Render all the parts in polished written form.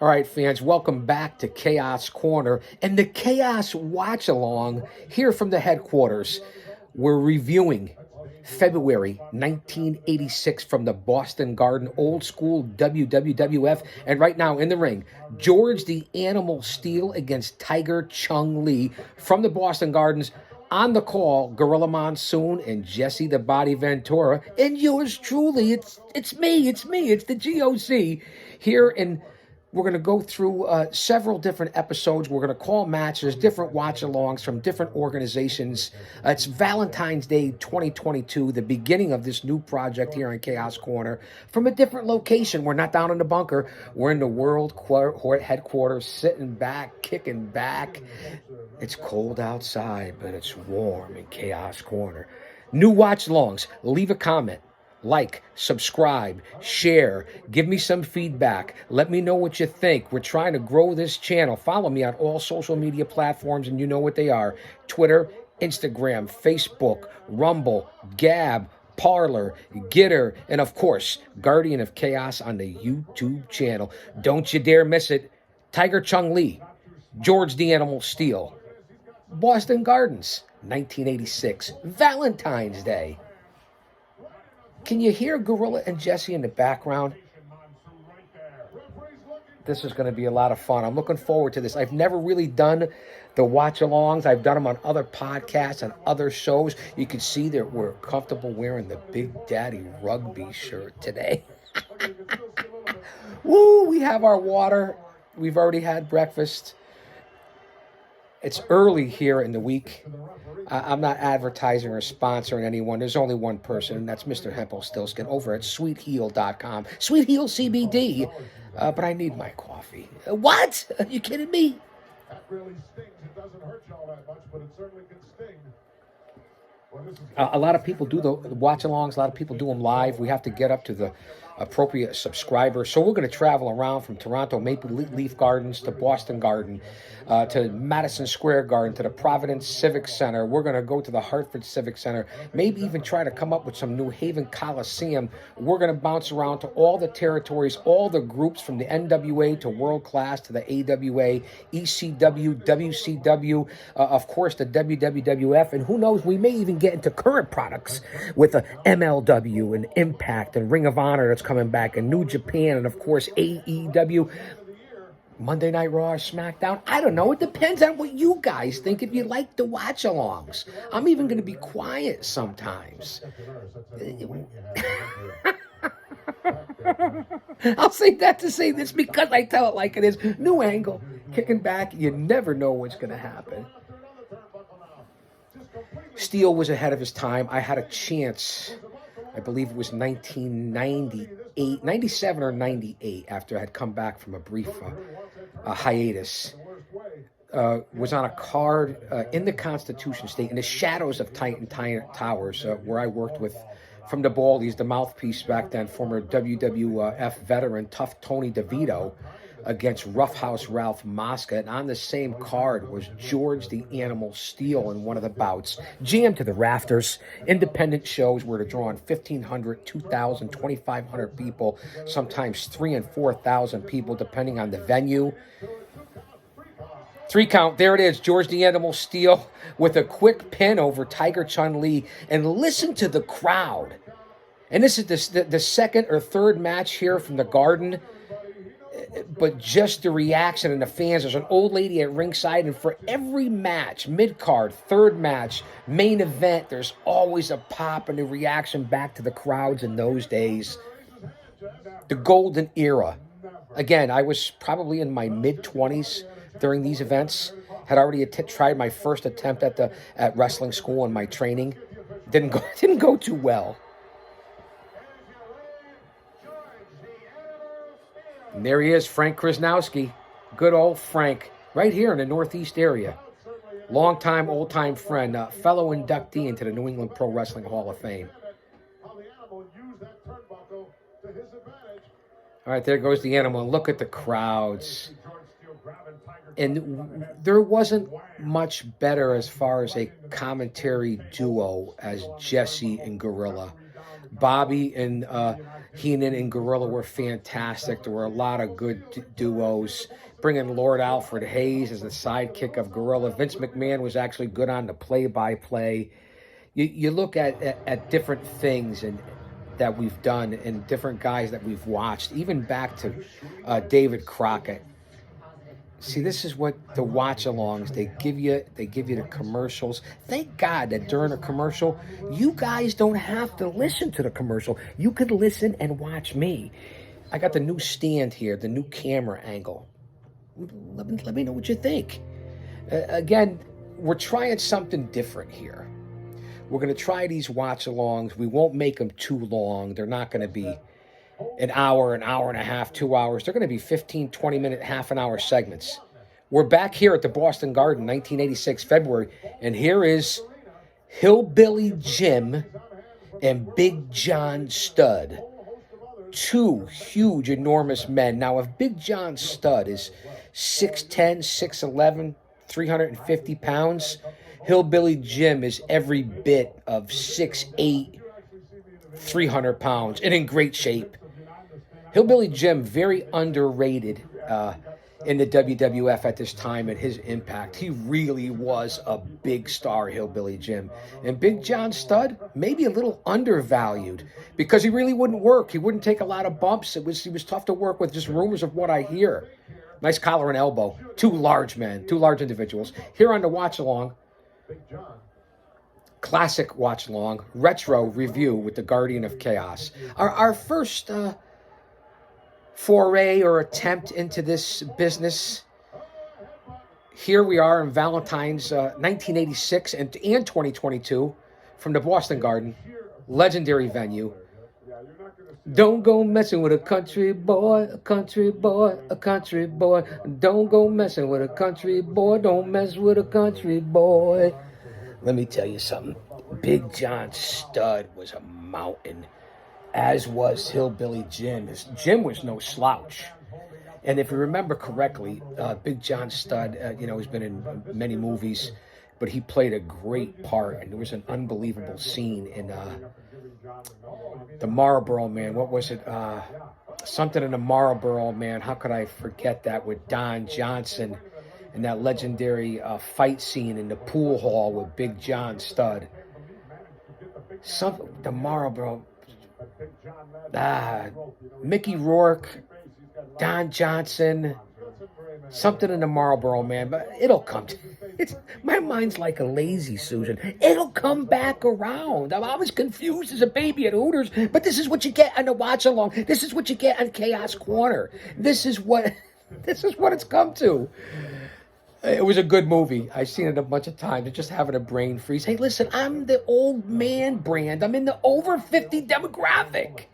All right, fans, welcome back to Chaos Corner and the Chaos Watch Along here from the headquarters. We're reviewing February 1986 from the Boston Garden, old school WWF. And right now in the ring, George the Animal Steele against Tiger Chung Lee from the Boston Gardens. On the call, Gorilla Monsoon and Jesse the Body Ventura. And yours truly, it's me, it's the G.O.C. here in. We're going to go through several different episodes. We're going to call matches, different watch-alongs from different organizations. It's Valentine's Day 2022, the beginning of this new project here on Chaos Corner, from a different location. We're not down in the bunker. We're in the world headquarters, sitting back, kicking back. It's cold outside, but it's warm in Chaos Corner. New watch-alongs. Leave a comment. Like, subscribe, share, give me some feedback. Let me know what you think. We're trying to grow this channel. Follow me on all social media platforms, and you know what they are. Twitter, Instagram, Facebook, Rumble, Gab, Parler, Gitter, and of course, Guardian of Chaos on the YouTube channel. Don't you dare miss it. Tiger Chung Lee, George the Animal Steele, Boston Gardens, 1986, Valentine's Day. Can you hear Gorilla and Jesse in the background? This is going to be a lot of fun. I'm looking forward to this. I've never really done the watch-alongs. I've done them on other podcasts and other shows. You can see that we're comfortable wearing the Big Daddy Rugby shirt today. Woo, we have our water. We've already had breakfast. It's early here in the week. I'm not advertising or sponsoring anyone. There's only one person, and that's Mr. Hempel-Stilskin over at SweetHeal.com. Sweet Heal CBD, but I need my coffee. What? Are you kidding me? That really stings. It doesn't hurt you all that much, but it certainly can sting. A lot of people do the watch-alongs. A lot of people do them live. We have to get up to the appropriate subscribers. So we're going to travel around from Toronto Maple Leaf Gardens to Boston Garden, to Madison Square Garden, to the Providence Civic Center. We're going to go to the Hartford Civic Center, maybe even try to come up with some New Haven Coliseum. We're going to bounce around to all the territories, all the groups from the NWA to World Class to the AWA, ECW, WCW, of course the WWF, and who knows, we may even get into current products with a MLW and Impact and Ring of Honor that's coming back, and New Japan, and of course AEW. Monday Night Raw or SmackDown. I don't know. It depends on what you guys think, if you like the watch-alongs. I'm even going to be quiet sometimes. I'll say that to say this because I tell it like it is. New angle, kicking back. You never know what's going to happen. Steele was ahead of his time. I had a chance, I believe it was 1998, 97 or 98, after I had come back from a brief hiatus. Was on a card in the Constitution State, in the shadows of Titan Towers, where I worked with, from the Baldies, the mouthpiece back then, former WWF veteran, Tough Tony DeVito, against Roughhouse Ralph Mosca. And on the same card was George the Animal Steele in one of the bouts. Jammed to the rafters. Independent shows were to draw on 1,500, 2,000, 2,500 people, sometimes 3,000 and 4,000 people, depending on the venue. 3 count. There it is. George the Animal Steele with a quick pin over Tiger Chung Lee. And listen to the crowd. And this is the second or third match here from the Garden. But just the reaction and the fans. There's an old lady at ringside, and for every match, mid-card, third match, main event, there's always a pop and a reaction back to the crowds in those days. The golden era. Again, I was probably in my mid-20s during these events. Had already tried my first attempt at wrestling school and my training. Didn't go too well. And there he is, Frank Krasnowski. Good old Frank, right here in the Northeast area. Longtime, old-time friend, fellow inductee into the New England Pro Wrestling Hall of Fame. All right, there goes the Animal. And look at the crowds. And there wasn't much better as far as a commentary duo as Jesse and Gorilla. Bobby and Heenan and Gorilla were fantastic. There were a lot of good duos. Bringing Lord Alfred Hayes as the sidekick of Gorilla. Vince McMahon was actually good on the play-by-play. You look at different things and that we've done and different guys that we've watched, even back to David Crockett. See, this is what the watch-alongs they give you. They give you the commercials. Thank God that during a commercial, you guys don't have to listen to the commercial. You could listen and watch me. I got the new stand here, the new camera angle. Let me know what you think. Again, we're trying something different here. We're going to try these watch-alongs. We won't make them too long. They're not going to be an hour and a half, 2 hours. They're going to be 15, 20-minute, half an hour segments. We're back here at the Boston Garden, 1986, February, and here is Hillbilly Jim and Big John Studd. Two huge, enormous men. Now, if Big John Studd is 6'10", 6'11", 350 pounds, Hillbilly Jim is every bit of 6'8", 300 pounds, and in great shape. Hillbilly Jim, very underrated in the WWF at this time and his impact. He really was a big star, Hillbilly Jim. And Big John Studd, maybe a little undervalued because he really wouldn't work. He wouldn't take a lot of bumps. He was tough to work with, just rumors of what I hear. Nice collar and elbow. Two large men, two large individuals. Here on the watch-along, classic watch-along, retro review with the Guardian of Chaos. Our first foray or attempt into this business. Here we are in Valentine's 1986 and 2022 from the Boston Garden, legendary venue. Don't go messing with a country boy, a country boy, a country boy. Don't go messing with a country boy, don't mess with a country boy. Let me tell you something. Big John Studd was a mountain, as was Hillbilly Jim. Jim was no slouch. And if you remember correctly, Big John Studd, he's been in many movies, but he played a great part. And there was an unbelievable scene in the Marlboro Man. What was it? Something in the Marlboro Man. How could I forget that, with Don Johnson and that legendary fight scene in the pool hall with Big John Studd. The Marlboro. Mickey Rourke, Don Johnson, something in the Marlboro Man, but it'll come. My mind's like a lazy Susan. It'll come back around. I was confused as a baby at Hooters, but this is what you get on the watch along. This is what you get on Chaos Corner. This is what it's come to. It was a good movie. I've seen it a bunch of times. It's just having a brain freeze. Hey, listen, I'm the old man brand. I'm in the over 50 demographic.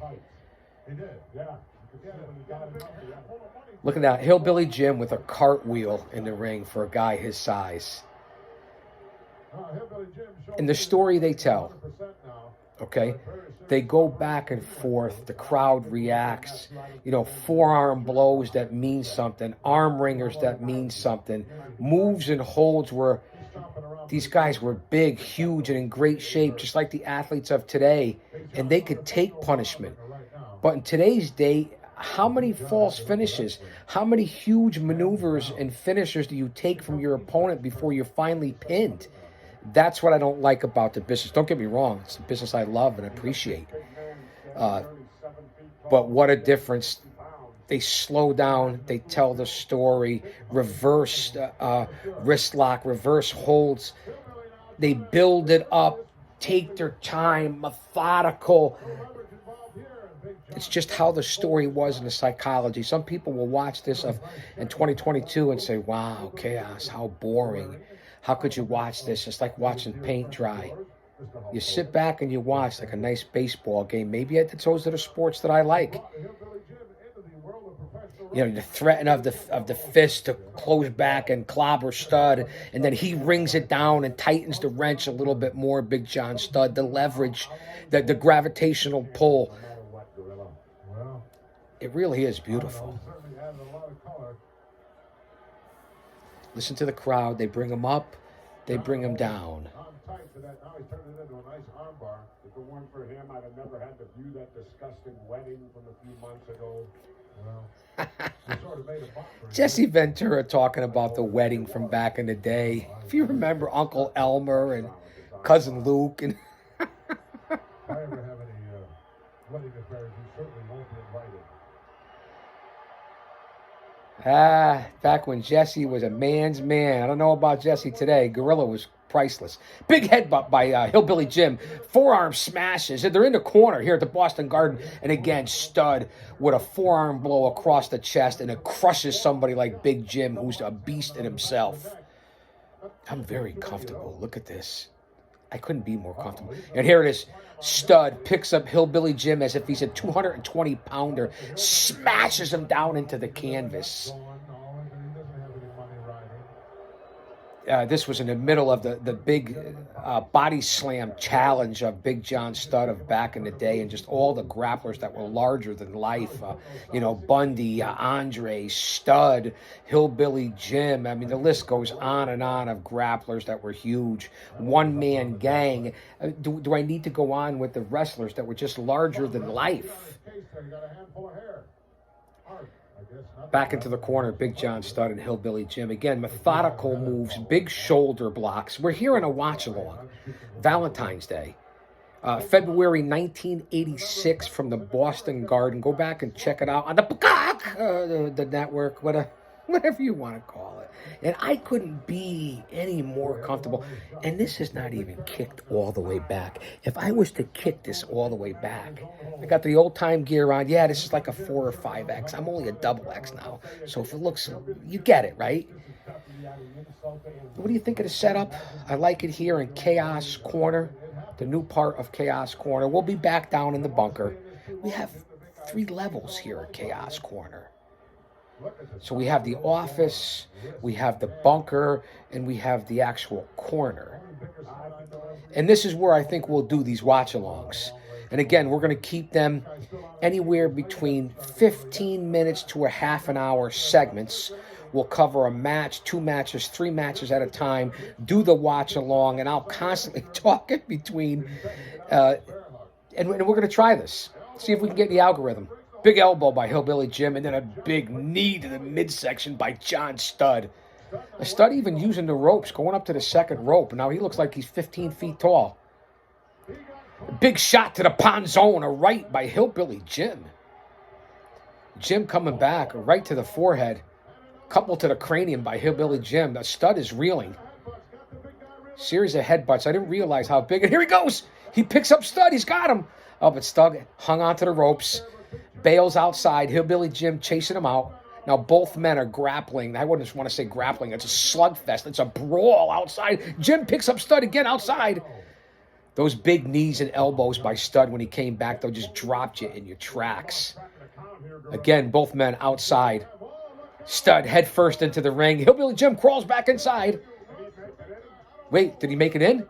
Look at that. Hillbilly Jim with a cartwheel in the ring for a guy his size. And the story they tell, okay, they go back and forth. The crowd reacts. Forearm blows that mean something. Arm ringers that mean something. Moves and holds where these guys were big, huge, and in great shape, just like the athletes of today. And they could take punishment. But in today's day, how many false finishes, how many huge maneuvers and finishers do you take from your opponent before you're finally pinned? That's what I don't like about the business. Don't get me wrong. It's a business I love and appreciate. But what a difference. They slow down. They tell the story. Reverse wrist lock, reverse holds. They build it up. Take their time. Methodical. It's just how the story was in the psychology. Some people will watch this in 2022 and say, wow, Chaos, how boring. How could you watch this? It's like watching paint dry. You sit back and you watch like a nice baseball game. Maybe those are the sports that I like. The threat of the fist to close back and clobber Studd, and then he rings it down and tightens the wrench a little bit more, Big John Studd. The leverage, the gravitational pull. It really is beautiful. Listen to the crowd. They bring him up. They bring him down. if it weren't for him, I'd have never had to view that disgusting wedding from a few months ago. Well, he sort of made a buck for Jesse Ventura talking about the wedding from back in the day. If you remember Uncle Elmer and Cousin Luke and If I ever have any wedding affairs, he certainly won't be invited. back when Jesse was a man's man. I don't know about Jesse today. Gorilla was priceless. Big headbutt by Hillbilly Jim. Forearm smashes. And they're in the corner here at the Boston Garden. And again, Stud with a forearm blow across the chest. And it crushes somebody like Big Jim, who's a beast in himself. I'm very comfortable. Look at this. I couldn't be more comfortable. And here it is. Stud picks up Hillbilly Jim as if he's a 220-pounder, smashes him down into the canvas. This was in the middle of the big body slam challenge of Big John Studd of back in the day, and just all the grapplers that were larger than life. Bundy, Andre, Studd, Hillbilly Jim. I mean, the list goes on and on of grapplers that were huge. One-man gang. Do I need to go on with the wrestlers that were just larger than life? Back into the corner, Big John Studd and Hillbilly Jim. Again, methodical moves, big shoulder blocks. We're here in a watch-along. Valentine's Day. February 1986 from the Boston Garden. Go back and check it out on the Peacock, the network, whatever you want to call it. And I couldn't be any more comfortable. And this is not even kicked all the way back. If I was to kick this all the way back, I got the old-time gear on. Yeah, this is like a 4 or 5X. I'm only a double X now. So if it looks, you get it, right? What do you think of the setup? I like it here in Chaos Corner, the new part of Chaos Corner. We'll be back down in the bunker. We have 3 levels here at Chaos Corner. So we have the office, we have the bunker, and we have the actual corner. And this is where I think we'll do these watch-alongs. And again, we're going to keep them anywhere between 15 minutes to a half an hour segments. We'll cover a match, 2 matches, 3 matches at a time, do the watch-along, and I'll constantly talk in between. And we're going to try this, see if we can get the algorithm. Big elbow by Hillbilly Jim, and then a big knee to the midsection by John Studd. Studd even using the ropes, going up to the second rope. Now he looks like he's 15 feet tall. Big shot to the Ponzone, a right by Hillbilly Jim. Jim coming back, right to the forehead. Couple to the cranium by Hillbilly Jim. The Studd is reeling. Series of headbutts. I didn't realize how big. And here he goes. He picks up Studd. He's got him. Oh, but Studd hung onto the ropes. Bails outside. Hillbilly Jim chasing him out. Now both men are grappling. I wouldn't just want to say grappling. It's a slugfest. It's a brawl outside. Jim picks up Studd again outside. Those big knees and elbows by Studd when he came back, though, just dropped you in your tracks. Again, both men outside. Studd head first into the ring. Hillbilly Jim crawls back inside. Wait, did he make it in?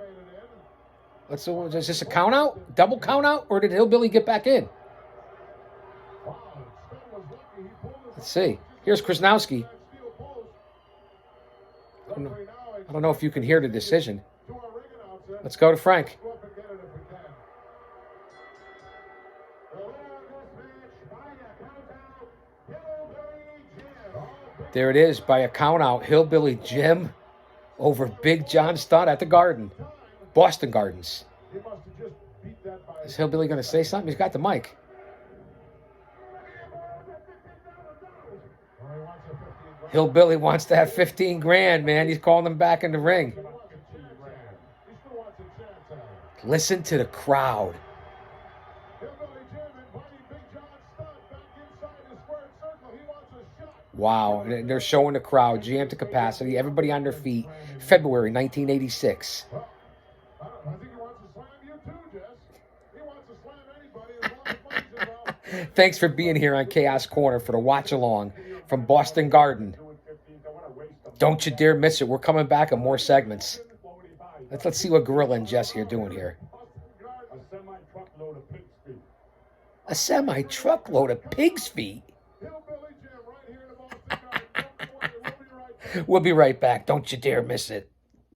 Is this a count out? Double count out? Or did Hillbilly get back in? Let's see. Here's Krasnowski. I don't know if you can hear the decision. Let's go to Frank. There it is, by a count out. Hillbilly Jim over Big John Studd at the Garden. Boston Gardens. Is Hillbilly going to say something? He's got the mic. Hillbilly wants to have 15 grand, man. He's calling them back in the ring. Listen to the crowd. Wow, they're showing the crowd, jammed to capacity, everybody on their feet. February 1986. Thanks for being here on Chaos Corner for the watch along from Boston Garden. Don't you dare miss it. We're coming back in more segments. Let's see what Gorilla and Jesse are doing here. A semi-truckload of pig's feet? We'll be right back. Don't you dare miss it.